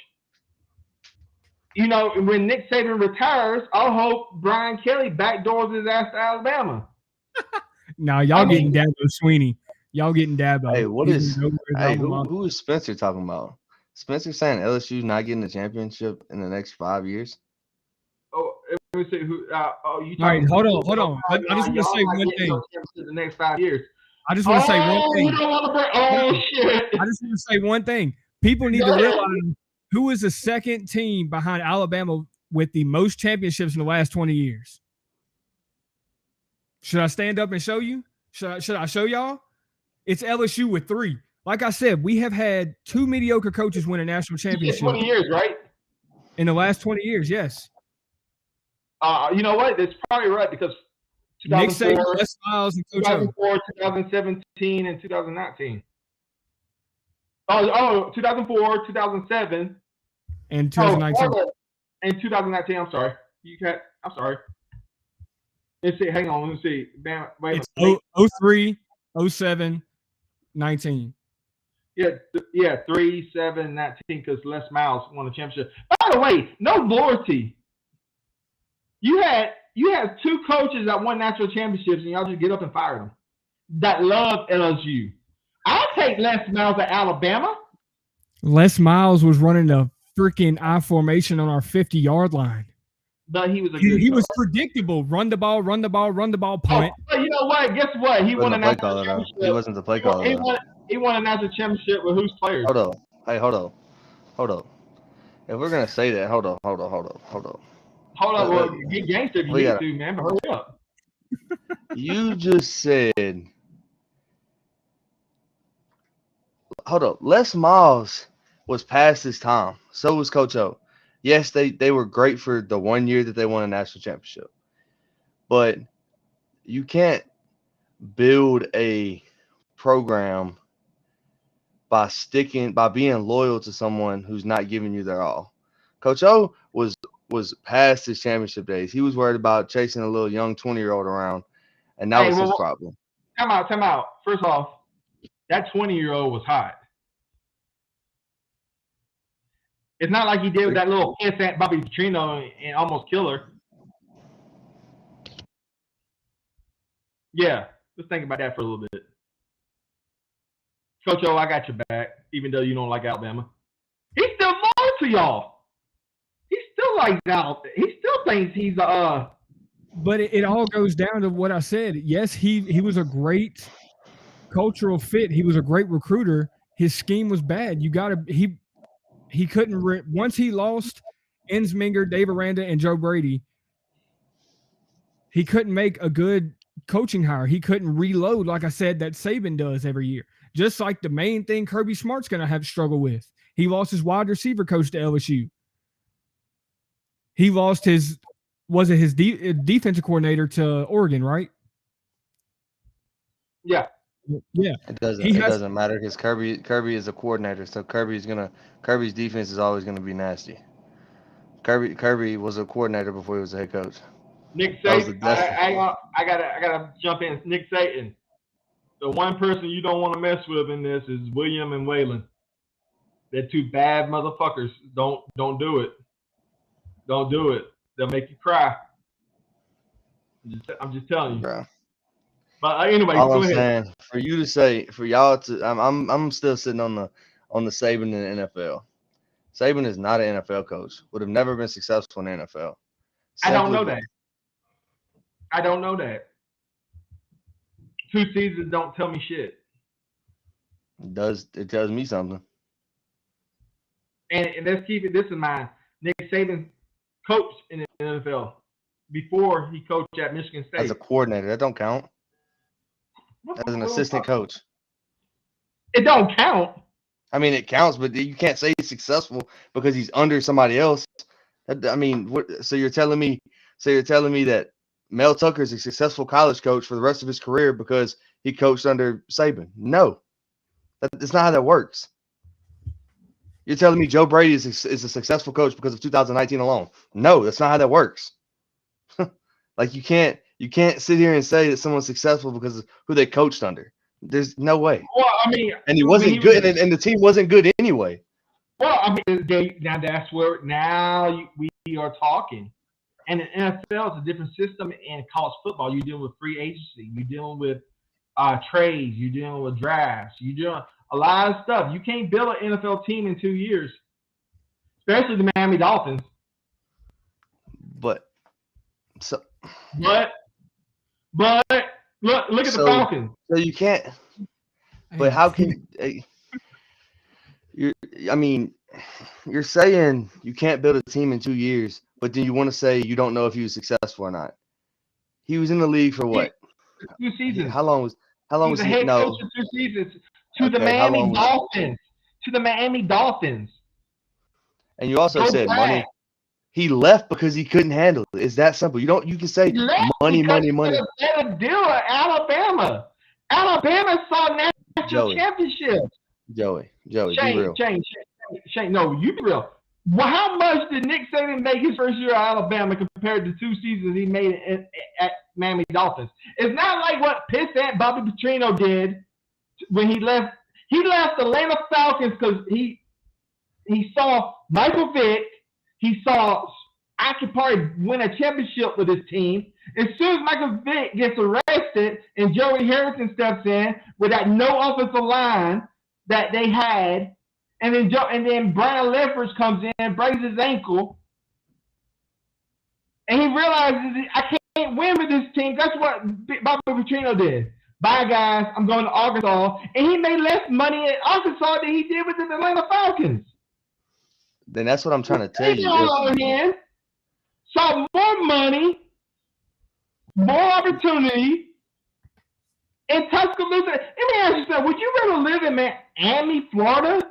C: You know, when Nick Saban retires, I hope Brian Kelly backdoors his ass to Alabama.
D: No, y'all getting Dabo Sweeney. Y'all getting Dabo.
E: Hey, who is Spencer talking about? Spencer saying LSU's not getting the championship in the next 5 years?
C: Oh, let me see who. You
D: all right, hold on. I just want to say one thing.
C: The next 5 years.
D: I just want to say one thing.
C: Shit.
D: I just want to say one thing. People need to realize who is the second team behind Alabama with the most championships in the last 20 years. Should I stand up and show you? Should I show y'all? It's LSU with 3. Like I said, we have had 2 mediocre coaches win a national championship
C: 20 years, right?
D: in the last 20 years. Yes.
C: You know what? That's probably right because
D: Nick
C: 2004,
D: Saban, Les Miles, and Coach O.
C: 2004, 2017, and 2019. Oh, 2004, 2007,
D: and 2019.
C: And 2019. I'm sorry. I'm sorry. Let's see. Hang on. Let's see. Wait a minute.
D: It's 03, 07, 19.
C: Yeah, 3, 7, 19, because Les Miles won the championship. By the way, no loyalty. You had 2 coaches that won national championships, and y'all just get up and fire them. That love LSU. I'll take Les Miles at Alabama.
D: Les Miles was running a freaking I formation on our 50-yard line.
C: But he was
D: he was predictable. Run the ball, punt.
C: But you know what? Guess what? He won a national championship.
E: He wasn't the play caller.
C: He won a national championship with whose players?
E: Hold on. Hey, hold on. If we're gonna say that, hold on.
C: Hold on. Well, get gangster if you need to, man. But hurry up.
E: You just said. Hold up. Les Miles was past his time. So was Coach O. Yes, they were great for the 1 year that they won a national championship. But you can't build a program by being loyal to someone who's not giving you their all. Coach O was past his championship days. He was worried about chasing a little young 20-year-old around, and that was his problem.
C: Time out. First off, that 20-year-old was hot. It's not like he did with that little piss at Bobby Petrino and almost kill her. Yeah, let's think about that for a little bit. Coach O, I got your back, even though you don't like Alabama. He's still loyal to y'all. He still likes Alabama. He still thinks he's
D: But it all goes down to what I said. Yes, he was a great cultural fit. He was a great recruiter. His scheme was bad. He couldn't once he lost Ensminger, Dave Aranda, and Joe Brady. He couldn't make a good coaching hire. He couldn't reload, like I said, that Saban does every year. Just like the main thing Kirby Smart's going to have to struggle with. He lost his wide receiver coach to LSU. He lost his defensive coordinator to Oregon, right?
C: Yeah.
D: Yeah.
E: It doesn't matter because Kirby is a coordinator, so Kirby's defense is always gonna be nasty. Kirby was a coordinator before he was a head coach.
C: Nick Saban, I gotta jump in. Nick Saban. The one person you don't want to mess with in this is William and Waylon. They're 2 bad motherfuckers. Don't do it. Don't do it. They'll make you cry. I'm just telling you.
E: Bro.
C: But anyway,
E: all
C: go
E: I'm
C: ahead.
E: saying, for y'all to, I'm still sitting on the Saban in the NFL. Saban is not an NFL coach. Would have never been successful in the NFL.
C: I don't know that. 2 seasons don't tell me shit.
E: It tells me something.
C: And let's keep this in mind. Nick Saban coached in the NFL before he coached at Michigan State.
E: As a coordinator, that don't count. As an assistant coach.
C: It don't count.
E: I mean, it counts, but you can't say he's successful because he's under somebody else. I mean, so you're telling me that Mel Tucker is a successful college coach for the rest of his career because he coached under Saban? No, that's not how that works. You're telling me Joe Brady is a successful coach because of 2019 alone? No, that's not how that works. Like you can't sit here and say that someone's successful because of who they coached under. There's no way.
C: Well, I mean,
E: and he wasn't good, and the team wasn't good anyway.
C: Well, I mean, now that's where we are talking. And the NFL is a different system. In college football, you're dealing with free agency. You're dealing with trades. You're dealing with drafts. You're doing a lot of stuff. You can't build an NFL team in 2 years, especially the Miami Dolphins.
E: But
C: look at the Falcons.
E: So you can't. But how can you're saying you can't build a team in 2 years, but then you want to say you don't know if he was successful or not. He was in the league for what?
C: 2 seasons.
E: How long was
C: He's a
E: he?
C: head
E: No.
C: coach for 2 seasons to the
E: Okay, how long
C: Miami
E: was?
C: Dolphins. To the Miami Dolphins.
E: And you also
C: Go
E: said
C: back.
E: money. He left because he couldn't handle it. It's that simple. You can say
C: He left
E: money.
C: because he got a better deal at Alabama. Alabama saw national championships.
E: Joey, be real.
C: Shane, no, you be real. Well, how much did Nick Saban make his first year at Alabama compared to 2 seasons he made at Miami Dolphins? It's not like what pissant Bobby Petrino did when he left. He left the Atlanta Falcons because he saw Michael Vick. He saw I could probably win a championship with his team. As soon as Michael Vick gets arrested and Joey Harrison steps in with that no offensive line that they had, and then Brian Leftwich comes in, breaks his ankle, and he realizes I can't win with this team. That's what Bobby Petrino did. Bye, guys. I'm going to Arkansas. And he made less money at Arkansas than he did with the Atlanta Falcons.
E: Then that's what I'm trying to tell you.
C: On the other hand, saw more money, more opportunity in Tuscaloosa. Let me ask you something. Would you rather live in Miami, Florida,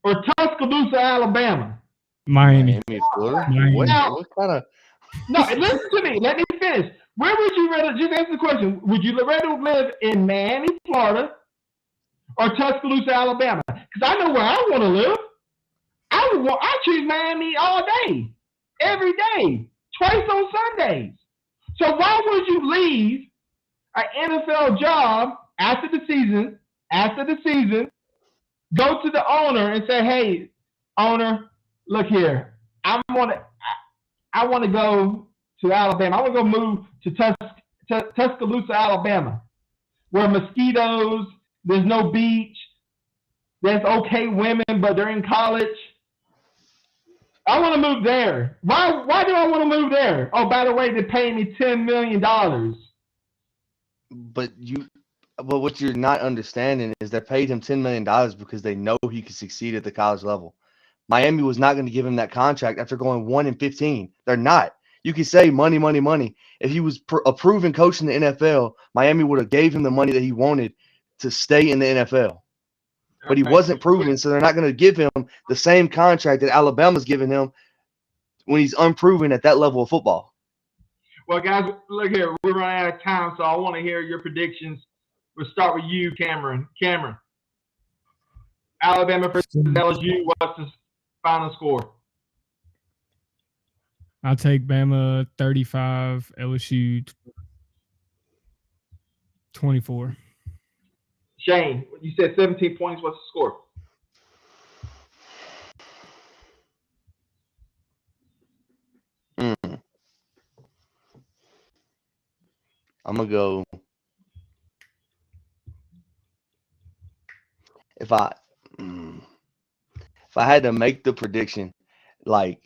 C: or Tuscaloosa, Alabama?
D: Miami.
E: Florida?
D: Miami.
E: What kind of?
C: No, listen to me. Let me finish. Where would you rather, just answer the question, would you rather live in Miami, Florida, or Tuscaloosa, Alabama? Because I know where I want to live. I choose Miami all day, every day, twice on Sundays. So why would you leave an NFL job after the season, go to the owner and say, hey, owner, look here, I want to go to Alabama. I want to go move to Tuscaloosa, Alabama, where mosquitoes, there's no beach, there's okay women, but they're in college. I want to move there. Why do I want to move there? Oh, by the way, they pay me $10 million.
E: But what you're not understanding is they paid him $10 million because they know he could succeed at the college level. Miami was not going to give him that contract after going 1-15. They're not. You can say money. If he was a proven coach in the NFL, Miami would have gave him the money that he wanted to stay in the NFL. But he wasn't proven, so they're not going to give him the same contract that Alabama's giving him when he's unproven at that level of football.
C: Well, guys, look here. We're running out of time, so I want to hear your predictions. We'll start with you, Cameron. Alabama versus LSU, what's the final score?
D: I'll take Bama 35, LSU 24.
C: Shane, you said 17 points. What's the score?
E: I'm going to go – if I had to make the prediction, like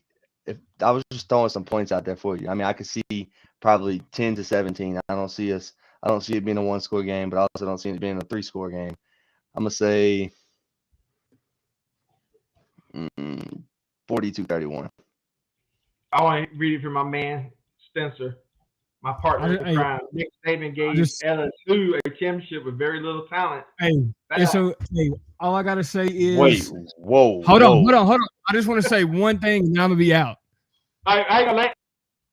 E: if I was just throwing some points out there for you, I mean, I could see probably 10-17. I don't see it being a 1-score game, but I also don't see it being a 3-score game. I'm going to say 42-31.
C: I want to read it from my man, Spencer, my partner in crime. Nick Saban gave LSU a championship with very little talent.
D: All I got to say is –
E: Wait, whoa.
D: Hold on. I just want to say one thing, and I'm going to be out.
C: I going to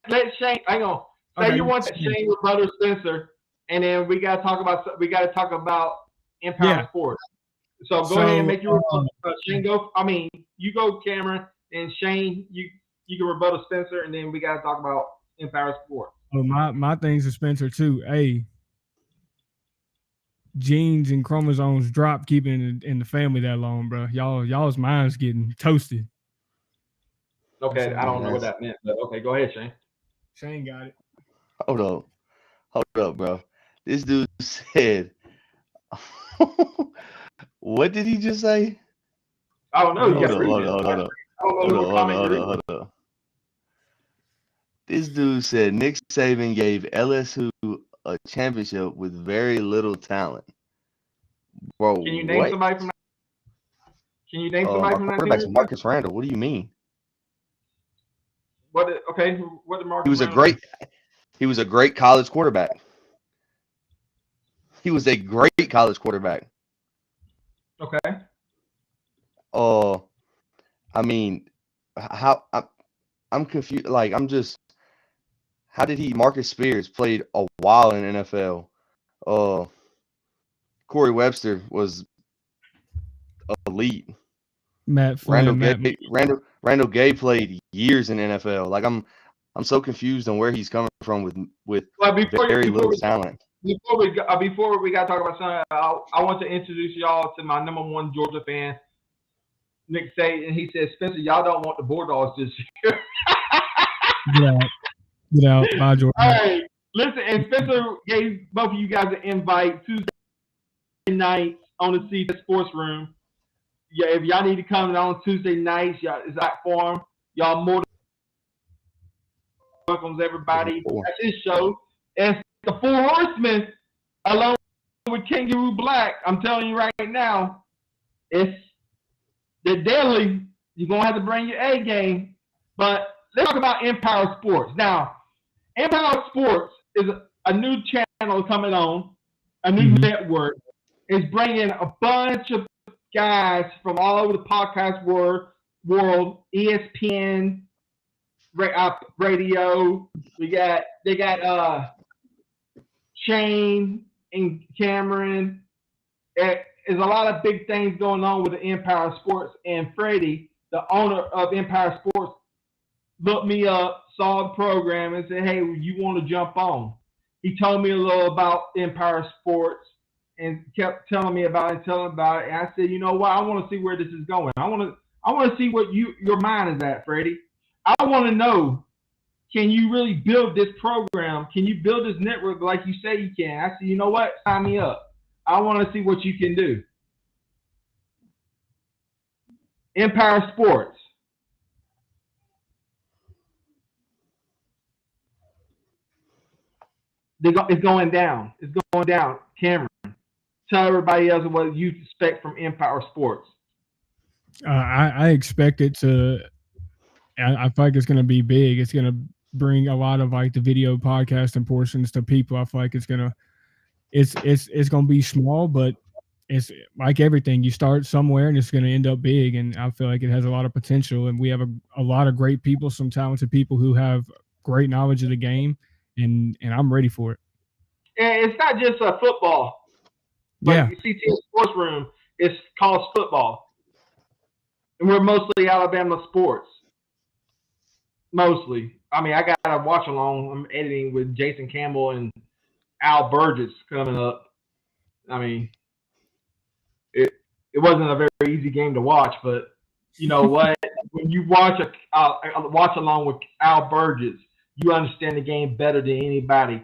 C: let Shane – hang on. Say you want Shane with brother Spencer, and then we got to talk about Empower Sports. So go ahead and make your Shane go. I mean, you go, Cameron, and Shane, you can rebuttal Spencer, and then we got to talk about Empower Sports.
D: Oh, my things are Spencer too. Hey, genes and chromosomes drop keeping it in the family that long, bro. Y'all's minds getting toasted.
C: Okay, I don't know what that meant, but okay, go ahead, Shane.
D: Shane got it.
E: Hold up, bro. This dude said, what did he just say?
C: I don't know.
E: Hold up. This dude said Nick Saban gave LSU a championship with very little talent. Bro,
C: Can you name somebody from that?
E: Quarterback's Marcus Randall. What do you mean?
C: What did Marcus?
E: He was a great. He was a great college quarterback. He was a great college quarterback.
C: Okay.
E: I mean, I'm confused. Like, how did he? Marcus Spears played a while in the NFL. Corey Webster was elite.
D: Matt Flynn,
E: Randall Gay played years in the NFL. Like, I'm so confused on where he's coming from with
C: Well,
E: very little talent.
C: Before we got to talk about something, I want to introduce y'all to my number one Georgia fan, Nick Saban. He said, Spencer, y'all don't want the Bulldogs this year.
D: Get out. Bye, Georgia.
C: All right. Listen, and Spencer gave both of you guys an invite Tuesday nights on the CTS Sports Room. Yeah, if y'all need to come on Tuesday nights, y'all is that forum. Y'all more than welcomes everybody at this show. And the Four Horsemen, along with Kangaroo Black, I'm telling you right now, they're deadly. You're gonna have to bring your A game. But let's talk about Empower Sports. Now, Empower Sports is a new channel coming on, a new network. It's bringing a bunch of guys from all over the podcast world, ESPN, radio. They got Shane and Cameron. There's a lot of big things going on with the Empower Sports, and Freddie, the owner of Empower Sports, looked me up, saw the program, and said, hey, you want to jump on? He told me a little about Empire Sports and kept telling me about it. And I said, you know what? I want to see where this is going. I want to see what your mind is at, Freddie. I want to know, can you really build this program? Can you build this network like you say you can? I said, you know what? Sign me up. I want to see what you can do. Empire Sports. It's going down. It's going down. Cameron, tell everybody else what you expect from Empower Sports.
D: I expect it to. I feel like it's going to be big. It's going to bring a lot of like the video podcasting portions to people. I feel like it's going to be small, but it's like everything. You start somewhere and it's going to end up big. And I feel like it has a lot of potential. And we have a lot of great people, some talented people who have great knowledge of the game. And I'm ready for it.
C: And it's not just a football. Like CTS Sports Room, it's college football. And we're mostly Alabama sports. Mostly. I mean, I got to watch along. I'm editing with Jason Campbell and Al Burgess coming up. I mean, it wasn't a very easy game to watch, but you know what? When you watch along with Al Burgess, you understand the game better than anybody.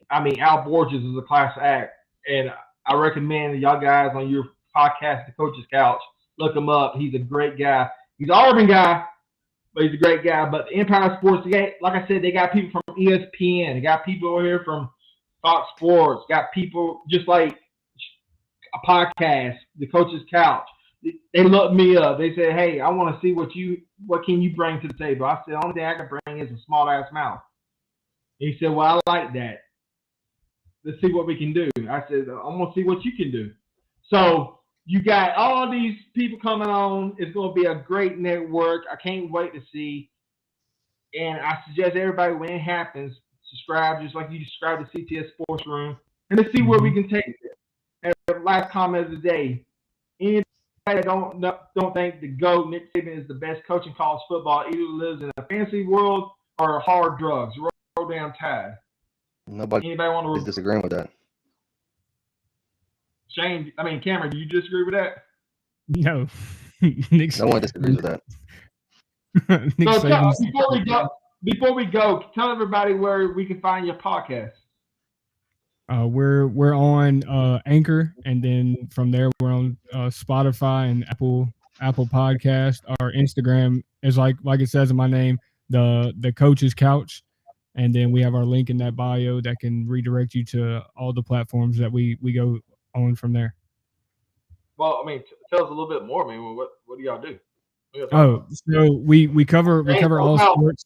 C: Al Borges is a class act, and I recommend y'all guys on your podcast, The Coach's Couch, look him up. He's a great guy. He's an Auburn guy, but he's a great guy. But Empire Sports, like I said, they got people from ESPN. They got people over here from Fox Sports. Got people just like a podcast, The Coach's Couch. They looked me up. They said, hey, I want to see what can you bring to the table. I said, the only thing I can bring is a small ass mouth. He said, well, I like that. Let's see what we can do. I said, I'm going to see what you can do. So you got all these people coming on. It's going to be a great network. I can't wait to see. And I suggest everybody, when it happens, subscribe just like you subscribe to CTS Sports Room. And let's see where we can take it. And the last comment of the day. Anybody that don't think the GOAT, Nick Saban, is the best coach in college football, either lives in a fantasy world or hard drugs. Roll damn tide.
E: Anybody want to disagree with that?
C: Cameron, do you disagree with that?
D: No.
E: No one disagrees with that.
C: Before we go, tell everybody where we can find your podcast.
D: We're on Anchor, and then from there we're on Spotify and Apple Podcast. Our Instagram is like it says in my name, the Coach's Couch, and then we have our link in that bio that can redirect you to all the platforms that we go on from there.
C: Well, tell us a little bit more. What do y'all do?
D: So we cover all sports.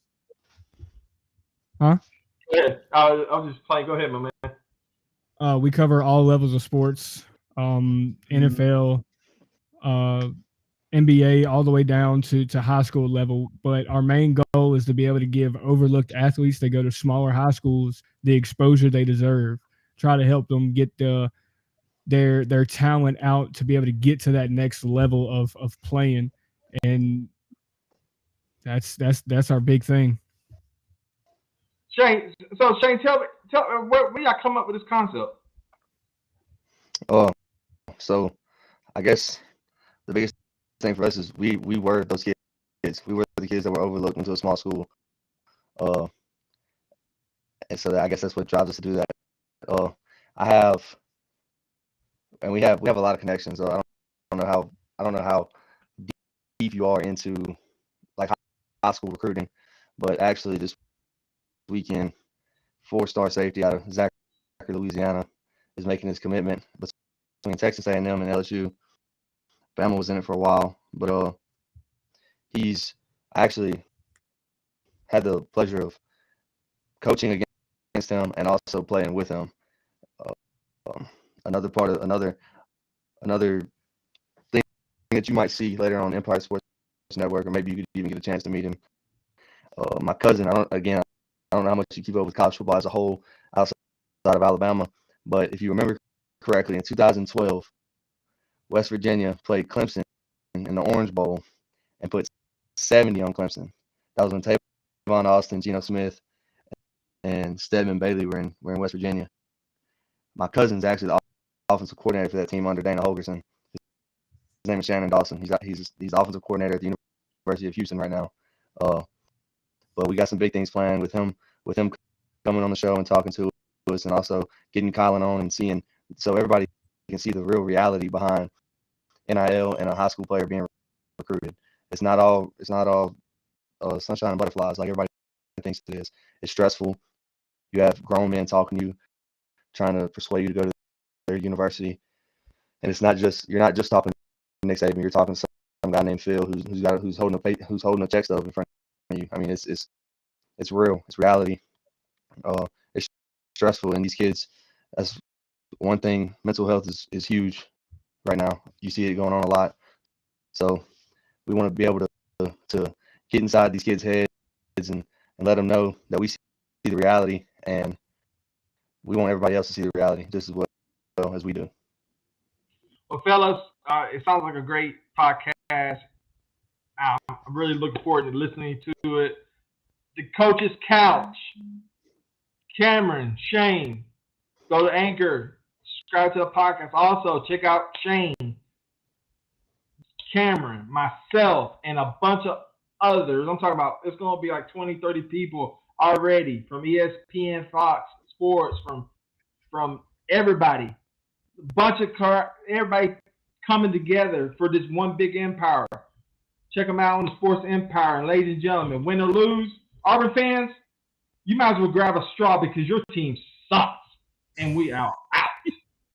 D: Huh?
C: Yeah, I'll just play. Go ahead, my man.
D: We cover all levels of sports, NFL, NBA, all the way down to high school level. But our main goal is to be able to give overlooked athletes that go to smaller high schools the exposure they deserve. Try to help them get their talent out to be able to get to that next level of playing, and that's our big thing.
C: Shane, tell me where y'all come up with this concept?
E: So I guess the biggest thing for us is we were those kids. We were the kids that were overlooked into a small school. And so I guess that's what drives us to do that. We have a lot of connections. So I don't know how deep you are into like high school recruiting, but actually this weekend, 4-star safety out of Zachary, Louisiana, is making his commitment between Texas A&M and LSU. Bama was in it for a while, but he's actually had the pleasure of coaching against him and also playing with him. Another thing that you might see later on Empire Sports Network, or maybe you could even get a chance to meet him. My cousin, I don't know how much you keep up with college football as a whole outside of Alabama, but if you remember correctly, in 2012, West Virginia played Clemson in the Orange Bowl and put 70 on Clemson. That was when Tavon Austin, Geno Smith, and Stedman Bailey were in West Virginia. My cousin's actually the offensive coordinator for that team under Dana Holgorsen. His name is Shannon Dawson. He's offensive coordinator at the University of Houston right now. But we got some big things planned with him coming on the show and talking to us, and also getting Colin on and seeing, so everybody can see the real reality behind NIL and a high school player being recruited. It's not all sunshine and butterflies like everybody thinks it is. It's stressful. You have grown men talking to you, trying to persuade you to go to their university, and you're not just talking to Nick Saban. You're talking to some guy named Phil who's holding a check stub in front of you. I mean, it's real. It's reality. It's stressful, and these kids, that's one thing. Mental health is huge right now. You see it going on a lot. So we want to be able to get inside these kids' heads and let them know that we see the reality, and we want everybody else to see the reality just as well as we do.
C: Well, fellas, it sounds like a great podcast. I'm really looking forward to listening to it. The Coach's Couch. Cameron, Shane, go to Anchor, subscribe to the podcast. Also, check out Shane, Cameron, myself, and a bunch of others. I'm talking about, it's going to be like 20, 30 people already from ESPN, Fox Sports, from everybody. Everybody coming together for this one big empire. Check them out on the Sports Empire. And ladies and gentlemen, win or lose, Auburn fans, you might as well grab a straw because your team sucks. And we out.